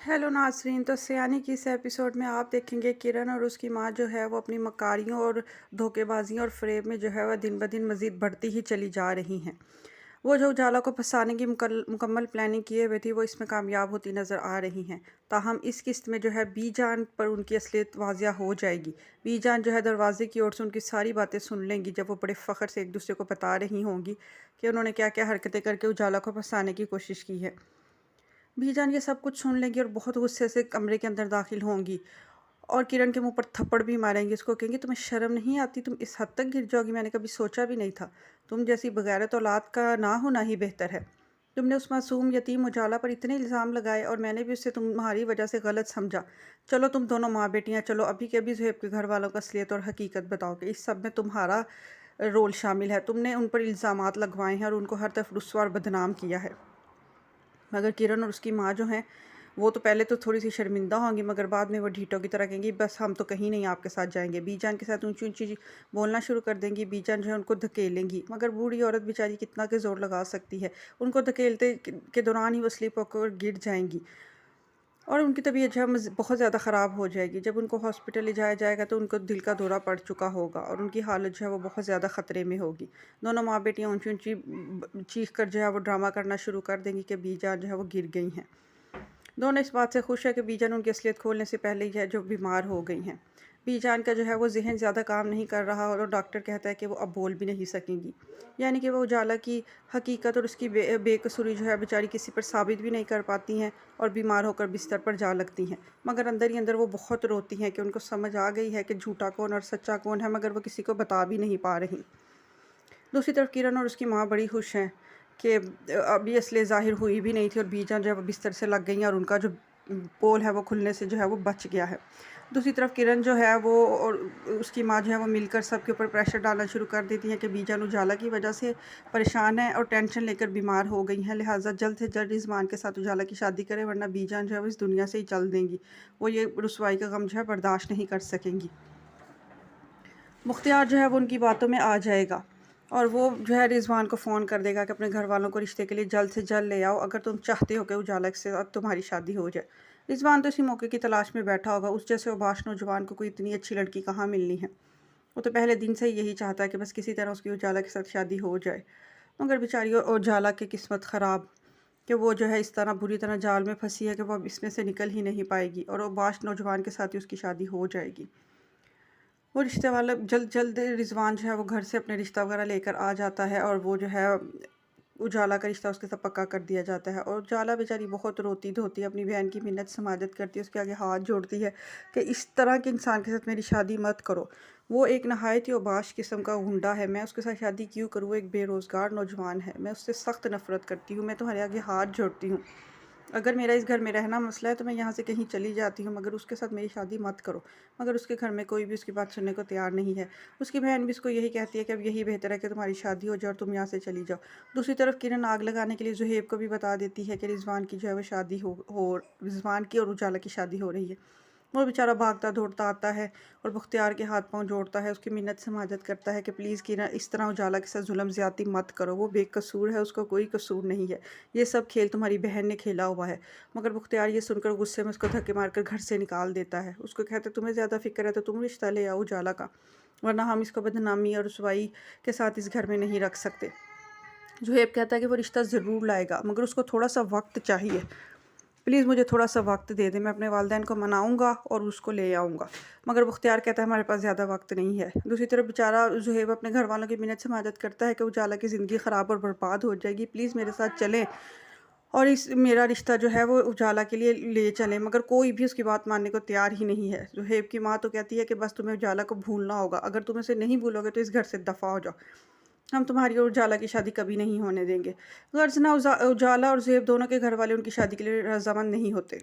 Hello नाज़रीन। तो सयानी की इस एपिसोड में आप देखेंगे किरण और उसकी माँ जो है वो अपनी मकारियों और धोखेबाजियों और फ़रेब में जो है वह दिन ब दिन मज़ीद बढ़ती ही चली जा रही हैं। वो जो उजाला को फंसाने की मुकम्मल प्लानिंग किए हुए थी वो इसमें कामयाब होती नज़र आ रही हैं। ताहम इस किस्त में जो है बीजान पर उनकी असलियत वाज़िया हो जाएगी। बीजान जो है दरवाजे की ओर से उनकी सारी बातें सुन लेंगी जब वो बड़े फ़ख्र से एक दूसरे को बता रही होंगी कि उन्होंने क्या क्या हरकतें करके उजाला को फंसाने की कोशिश की है। बीजान ये सब कुछ सुन लेंगी और बहुत गुस्से से कमरे के अंदर दाखिल होंगी और किरण के मुंह पर थप्पड़ भी मारेंगी। उसको कहेंगी तुम्हें शर्म नहीं आती, तुम इस हद तक गिर जाओगी, मैंने कभी सोचा भी नहीं था। तुम जैसी बगैरत औलाद का ना होना ही बेहतर है। तुमने उस मासूम यतीम उजाला पर इतने इल्ज़ाम लगाए और मैंने भी उसे तुम्हारी वजह से गलत समझा। चलो तुम दोनों माँ बेटियाँ, चलो अभी के अभी ज़ुहैब के घर वालों का असलियत और हकीकत बताओ कि इस सब में तुम्हारा रोल शामिल है। तुमने उन पर इल्ज़ामात लगवाए हैं और उनको हर तरफ रुस्वा और बदनाम किया है। मगर किरण और उसकी माँ जो हैं वो तो पहले तो थोड़ी सी शर्मिंदा होंगी, मगर बाद में वो ढीठों की तरह कहेंगी बस हम तो कहीं नहीं आपके साथ जाएंगे। बीजान के साथ ऊंची ऊंची बोलना शुरू कर देंगी। बीजान जो है उनको धकेलेंगी, मगर बूढ़ी औरत बेचारी कितना के ज़ोर लगा सकती है। उनको धकेलते के दौरान ही वो स्लिप होकर गिर जाएंगी और उनकी तबीयत जो है बहुत ज़्यादा ख़राब हो जाएगी। जब उनको हॉस्पिटल ले जाया जाएगा तो उनको दिल का दौरा पड़ चुका होगा और उनकी हालत जो है वो बहुत ज़्यादा ख़तरे में होगी। दोनों माँ बेटियाँ ऊंची ऊंची चीख कर जो है वो ड्रामा करना शुरू कर देंगी कि बीजान जो है वो गिर गई हैं। दोनों इस बात से खुश है कि बीजान उनकी असलियत खोलने से पहले ही है जो बीमार हो गई हैं। बीजान का जो है वो जहन ज़्यादा काम नहीं कर रहा और डॉक्टर कहता है कि वो अब बोल भी नहीं सकेंगी। यानी कि वो उजाला की हकीकत और उसकी बेकसूरी जो है बेचारी किसी पर साबित भी नहीं कर पाती हैं और बीमार होकर बिस्तर पर जा लगती हैं। मगर अंदर ही अंदर वो बहुत रोती हैं कि उनको समझ आ गई है कि झूठा कौन और सच्चा कौन है, मगर वो किसी को बता भी नहीं पा रही। दूसरी तरफ किरण और उसकी माँ बड़ी खुश हैं कि अभी असलियत ज़ाहिर हुई भी नहीं थी और बीजान जो है वो बिस्तर से लग गई हैं और उनका जो पोल है वो खुलने से जो है वो बच गया है। दूसरी तरफ किरण जो है वो और उसकी माँ जो है वो मिलकर सबके ऊपर प्रेशर डालना शुरू कर देती हैं कि बीजान उजाला की वजह से परेशान है और टेंशन लेकर बीमार हो गई हैं, लिहाजा जल्द से जल्द रिजवान के साथ उजाला की शादी करें वरना बीजान जो है वो इस दुनिया से ही चल देंगी। वो ये रुसवाई का गम जो है बर्दाश्त नहीं कर सकेंगी। मुख्तियार जो है वो उनकी बातों में आ जाएगा और वो जो है रिजवान को फ़ोन कर देगा कि अपने घर वालों को रिश्ते के लिए जल्द से जल्द ले आओ, अगर तुम चाहते हो कि उजाला के साथ तुम्हारी शादी हो जाए। रिजवान तो इसी मौके की तलाश में बैठा होगा। उस जैसे उबाश नौजवान को कोई इतनी अच्छी लड़की कहाँ मिलनी है। वो तो पहले दिन से ही यही चाहता है कि बस किसी तरह उसकी उजाला के साथ शादी हो जाए। मगर बेचारी उजाला की किस्मत ख़राब कि वो जो है इस तरह बुरी तरह जाल में फंसी है कि वो अब इसमें से निकल ही नहीं पाएगी और उबाश नौजवान के साथ ही उसकी शादी हो जाएगी। वो रिश्ते वाला जल्द जल्द रिजवान जो है वो घर से अपने रिश्ता वगैरह लेकर आ जाता है और वो जो है उजाला का रिश्ता उसके साथ पक्का कर दिया जाता है। और उजाला बेचारी बहुत रोती धोती है, अपनी बहन की मिन्नत समाजत करती है, उसके आगे हाथ जोड़ती है कि इस तरह के इंसान के साथ मेरी शादी मत करो। वो एक नहायत ही उबाश किस्म का गुंडा है, मैं उसके साथ शादी क्यों करूँ। वो एक बेरोज़गार नौजवान है, मैं उससे सख्त नफ़रत करती हूँ, मैं तुम्हारे आगे हाथ जोड़ती हूँ। अगर मेरा इस घर में रहना मसला है तो मैं यहाँ से कहीं चली जाती हूँ, मगर उसके साथ मेरी शादी मत करो। मगर उसके घर में कोई भी उसकी बात सुनने को तैयार नहीं है। उसकी बहन भी उसको यही कहती है कि अब यही बेहतर है कि तुम्हारी शादी हो जाए और तुम यहाँ से चली जाओ। दूसरी तरफ किरण आग लगाने के लिए ज़ुहैब को भी बता देती है कि रिजवान की जो है वो शादी हो रिजवान की और उजाला की शादी हो रही है। वो बेचारा भागता दौड़ता आता है और मुख्तियार के हाथ पांव जोड़ता है, उसकी मिन्नत समाजत करता है कि प्लीज़ किरण इस तरह उजाला के साथ जुल्म ज़्यादती मत करो, वो बेकसूर है, उसका कोई कसूर नहीं है, ये सब खेल तुम्हारी बहन ने खेला हुआ है। मगर मुख्तियार ये सुनकर गुस्से में उसको धक्के मारकर घर से निकाल देता है। उसको कहते तुम्हें ज़्यादा फिक्र है तो तुम रिश्ता ले आओ उजाला का, वरना हम इसको बदनामी और रुसवाई के साथ इस घर में नहीं रख सकते। ज़ुहैब कहता है कि वो रिश्ता ज़रूर लाएगा, मगर उसको थोड़ा सा वक्त चाहिए। प्लीज़ मुझे थोड़ा सा वक्त दे दे, मैं अपने वालिदैन को मनाऊंगा और उसको ले आऊँगा। मगर मुख्तियार कहता है हमारे पास ज़्यादा वक्त नहीं है। दूसरी तरफ बेचारा ज़ुहैब अपने घर वालों की मिन्नत समाजत करता है कि उजाला की ज़िंदगी ख़राब और बर्बाद हो जाएगी, प्लीज़ मेरे साथ चलें और इस मेरा रिश्ता जो है वो उजाला के लिए ले चलें। मगर कोई भी उसकी बात मानने को तैयार ही नहीं है। ज़ुहैब की माँ तो कहती है कि बस तुम्हें उजाला को भूलना होगा, अगर तुम इसे नहीं भूलोगे तो इस घर से दफ़ा हो जाओ, हम तुम्हारी और उजाला की शादी कभी नहीं होने देंगे। गर्जना उजाला और ज़ुहैब दोनों के घर वाले उनकी शादी के लिए रजामंद नहीं होते।